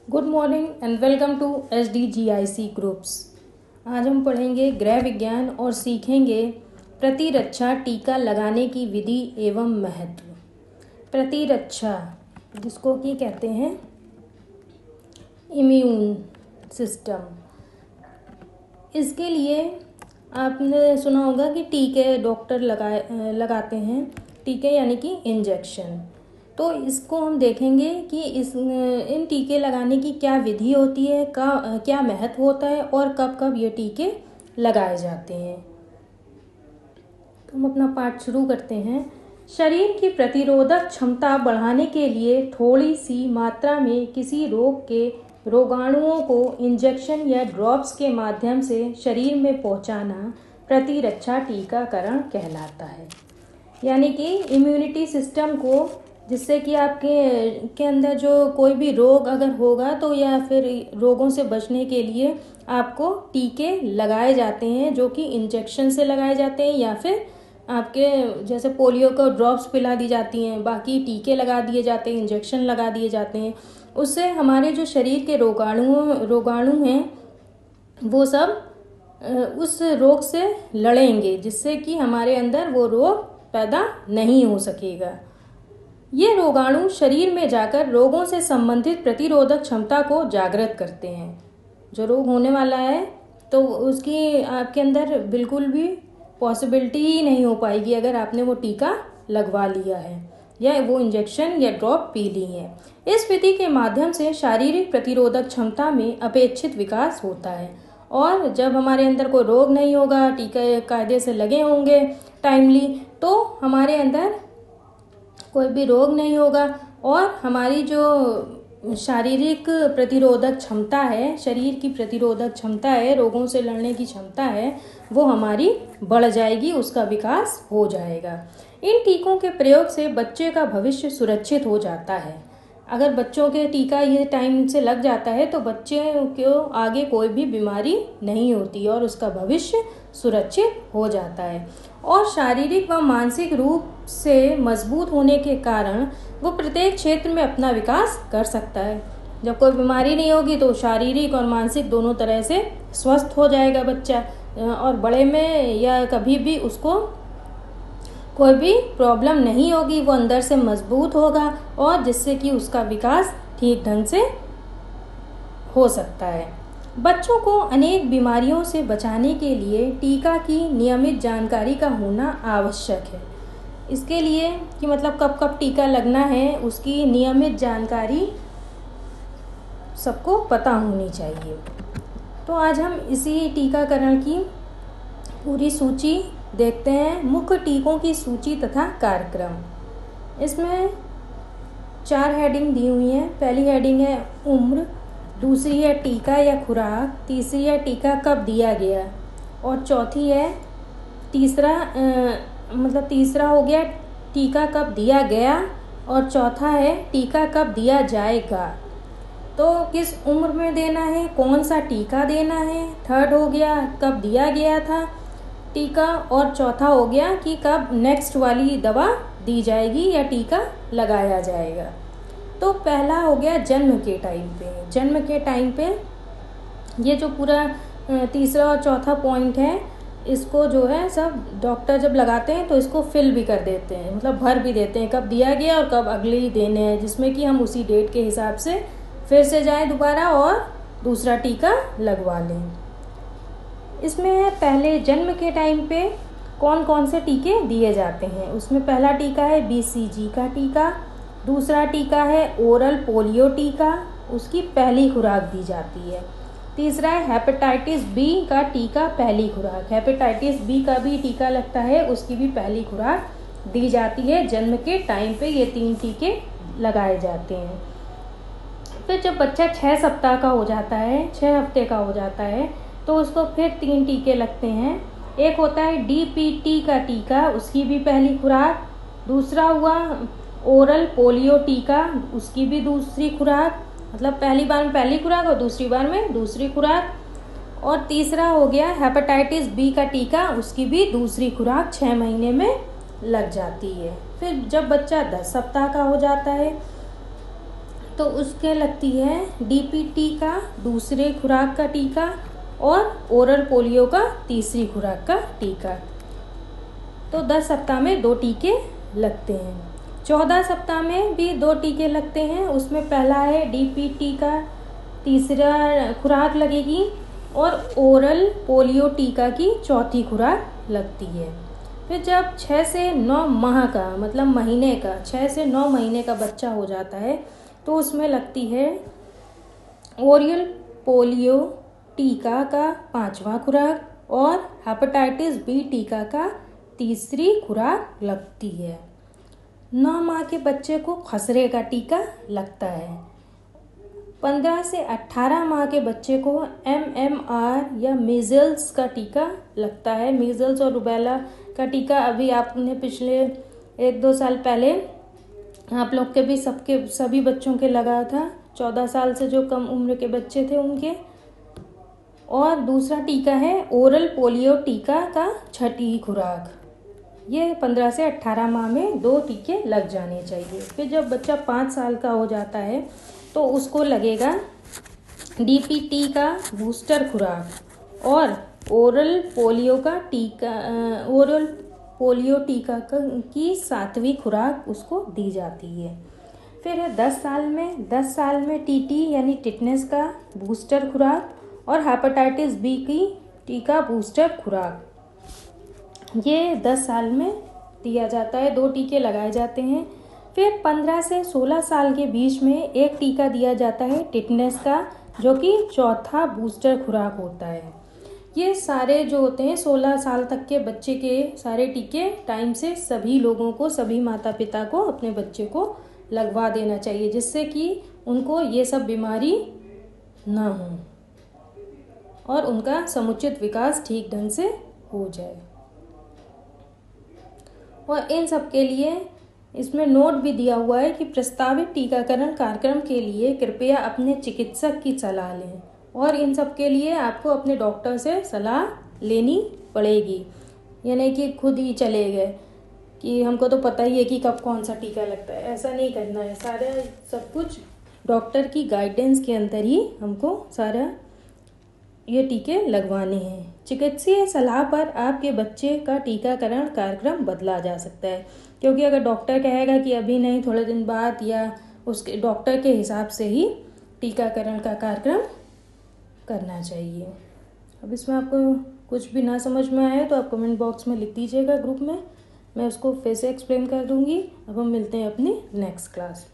Good morning and welcome to SDGIC groups. आज हम पढ़ेंगे गृह विज्ञान और सीखेंगे प्रतिरक्षा टीका लगाने की विधि एवं महत्व। प्रतिरक्षा जिसको कि कहते हैं इम्यून सिस्टम, इसके लिए आपने सुना होगा कि टीके डॉक्टर लगाते हैं। टीके यानी कि इंजेक्शन। तो इसको हम देखेंगे कि इन टीके लगाने की क्या विधि होती है, क्या महत्व होता है और कब कब ये टीके लगाए जाते हैं। तो हम अपना पाठ शुरू करते हैं। शरीर की प्रतिरोधक क्षमता बढ़ाने के लिए थोड़ी सी मात्रा में किसी रोग के रोगाणुओं को इंजेक्शन या ड्रॉप्स के माध्यम से शरीर में पहुंचाना प्रतिरक्षा टीकाकरण कहलाता है। यानी कि इम्यूनिटी सिस्टम को, जिससे कि आपके अंदर जो कोई भी रोग अगर होगा तो या फिर रोगों से बचने के लिए आपको टीके लगाए जाते हैं, जो कि इंजेक्शन से लगाए जाते हैं या फिर आपके जैसे पोलियो को ड्रॉप्स पिला दी जाती हैं, बाकी टीके लगा दिए जाते हैं, इंजेक्शन लगा दिए जाते हैं। उससे हमारे जो शरीर के रोगाणु हैं वो सब उस रोग से लड़ेंगे, जिससे कि हमारे अंदर वो रोग पैदा नहीं हो सकेगा। ये रोगाणु शरीर में जाकर रोगों से संबंधित प्रतिरोधक क्षमता को जागृत करते हैं। जो रोग होने वाला है तो उसकी आपके अंदर बिल्कुल भी पॉसिबिलिटी ही नहीं हो पाएगी अगर आपने वो टीका लगवा लिया है या वो इंजेक्शन या ड्रॉप पी ली है। इस विधि के माध्यम से शारीरिक प्रतिरोधक क्षमता में अपेक्षित विकास होता है, और जब हमारे अंदर कोई रोग नहीं होगा, टीके कायदे से लगे होंगे टाइमली, तो हमारे अंदर कोई भी रोग नहीं होगा और हमारी जो शारीरिक प्रतिरोधक क्षमता है, शरीर की प्रतिरोधक क्षमता है, रोगों से लड़ने की क्षमता है, वो हमारी बढ़ जाएगी, उसका विकास हो जाएगा। इन टीकों के प्रयोग से बच्चे का भविष्य सुरक्षित हो जाता है। अगर बच्चों के टीका ये टाइम से लग जाता है तो बच्चे को आगे कोई भी बीमारी नहीं होती और उसका भविष्य सुरक्षित हो जाता है। और शारीरिक व मानसिक रूप से मजबूत होने के कारण वो प्रत्येक क्षेत्र में अपना विकास कर सकता है। जब कोई बीमारी नहीं होगी तो शारीरिक और मानसिक दोनों तरह से स्वस्थ हो जाएगा बच्चा, और बड़े में या कभी भी उसको कोई भी प्रॉब्लम नहीं होगी, वो अंदर से मजबूत होगा और जिससे कि उसका विकास ठीक ढंग से हो सकता है। बच्चों को अनेक बीमारियों से बचाने के लिए टीका की नियमित जानकारी का होना आवश्यक है। इसके लिए कि मतलब कब कब टीका लगना है, उसकी नियमित जानकारी सबको पता होनी चाहिए। तो आज हम इसी टीकाकरण की पूरी सूची देखते हैं। मुख्य टीकों की सूची तथा कार्यक्रम। इसमें 4 हेडिंग दी हुई हैं। पहली हेडिंग है उम्र, दूसरी है टीका या खुराक, तीसरी है टीका कब दिया गया, और चौथी है तीसरा हो गया टीका कब दिया गया, और चौथा है टीका कब दिया जाएगा। तो किस उम्र में देना है, कौन सा टीका देना है, थर्ड हो गया कब दिया गया था टीका, और चौथा हो गया कि कब नेक्स्ट वाली दवा दी जाएगी या टीका लगाया जाएगा। तो पहला हो गया जन्म के टाइम पे। जन्म के टाइम पे ये जो पूरा तीसरा और चौथा पॉइंट है, इसको जो है सब डॉक्टर जब लगाते हैं तो इसको फिल भी कर देते हैं, मतलब भर भी देते हैं कब दिया गया और कब अगले ही देने हैं, जिसमें कि हम उसी डेट के हिसाब से फिर से जाएं दोबारा और दूसरा टीका लगवा लें। इसमें है पहले जन्म के टाइम पे कौन कौन से टीके दिए जाते हैं। उसमें पहला टीका है BCG का टीका, दूसरा टीका है ओरल पोलियो टीका, उसकी पहली खुराक दी जाती है। तीसरा है हेपेटाइटिस B का टीका, पहली खुराक। हेपेटाइटिस B का भी टीका लगता है, उसकी भी पहली खुराक दी जाती है। जन्म के टाइम पे ये 3 टीके लगाए जाते हैं। फिर जब बच्चा 6 सप्ताह का हो जाता है, 6 हफ्ते का हो जाता है, तो उसको फिर 3 टीके लगते हैं। एक होता है DPT का टीका, उसकी भी पहली खुराक। दूसरा हुआ ओरल पोलियो टीका, उसकी भी दूसरी खुराक, मतलब पहली बार में पहली खुराक और दूसरी बार में दूसरी खुराक। और तीसरा हो गया हेपेटाइटिस B का टीका, उसकी भी दूसरी खुराक 6 महीने में लग जाती है। फिर जब बच्चा 10 सप्ताह का हो जाता है तो उसके लगती है DPT का दूसरे खुराक का टीका और ओरल पोलियो का तीसरी खुराक का टीका। तो 10 सप्ताह में 2 टीके लगते हैं। 14 सप्ताह में भी 2 टीके लगते हैं। उसमें पहला है DPT का तीसरा खुराक लगेगी और ओरल पोलियो टीका की चौथी खुराक लगती है। फिर जब 6 से 9 माह का मतलब महीने का 6 से 9 महीने का बच्चा हो जाता है तो उसमें लगती है ओरल पोलियो टीका का 5वां खुराक और हेपेटाइटिस बी टीका का तीसरी खुराक लगती है। 9 माह के बच्चे को खसरे का टीका लगता है। 15 से 18 माह के बच्चे को MMR या मीजल्स का टीका लगता है। मीजल्स और रूबेला का टीका अभी आपने पिछले 1-2 साल पहले आप लोग के भी सभी बच्चों के लगा था, 14 साल से जो कम उम्र के बच्चे थे उनके। और दूसरा टीका है ओरल पोलियो टीका का 6ठी खुराक। ये 15 से 18 माह में 2 टीके लग जाने चाहिए। फिर जब बच्चा 5 साल का हो जाता है तो उसको लगेगा DPT का बूस्टर खुराक और ओरल पोलियो टीका की 7वीं खुराक उसको दी जाती है। फिर है 10 साल में TT यानी टिटनेस का बूस्टर खुराक और हेपेटाइटिस बी की टीका बूस्टर खुराक। ये 10 साल में दिया जाता है, 2 टीके लगाए जाते हैं। फिर 15 से 16 साल के बीच में एक टीका दिया जाता है टिटनेस का, जो कि चौथा बूस्टर खुराक होता है। ये सारे जो होते हैं 16 साल तक के बच्चे के सारे टीके टाइम से सभी लोगों को, सभी माता पिता को अपने बच्चे को लगवा देना चाहिए, जिससे कि उनको ये सब बीमारी ना हो और उनका समुचित विकास ठीक ढंग से हो जाए। और इन सब के लिए इसमें नोट भी दिया हुआ है कि प्रस्तावित टीकाकरण कार्यक्रम के लिए कृपया अपने चिकित्सक की सलाह लें और इन सब के लिए आपको अपने डॉक्टर से सलाह लेनी पड़ेगी। यानी कि खुद ही चले गए कि हमको तो पता ही है कि कब कौन सा टीका लगता है, ऐसा नहीं करना है। सारा सब कुछ डॉक्टर की गाइडेंस के अंदर ही हमको सारा ये टीके लगवाने हैं। चिकित्सीय सलाह पर आपके बच्चे का टीकाकरण कार्यक्रम बदला जा सकता है, क्योंकि अगर डॉक्टर कहेगा कि अभी नहीं, थोड़े दिन बाद, या उसके डॉक्टर के हिसाब से ही टीकाकरण का कार्यक्रम करना चाहिए। अब इसमें आपको कुछ भी ना समझ में आए तो आप कमेंट बॉक्स में लिख दीजिएगा ग्रुप में, मैं उसको फिर से एक्सप्लेन कर दूँगी। अब हम मिलते हैं अपनी नेक्स्ट क्लास।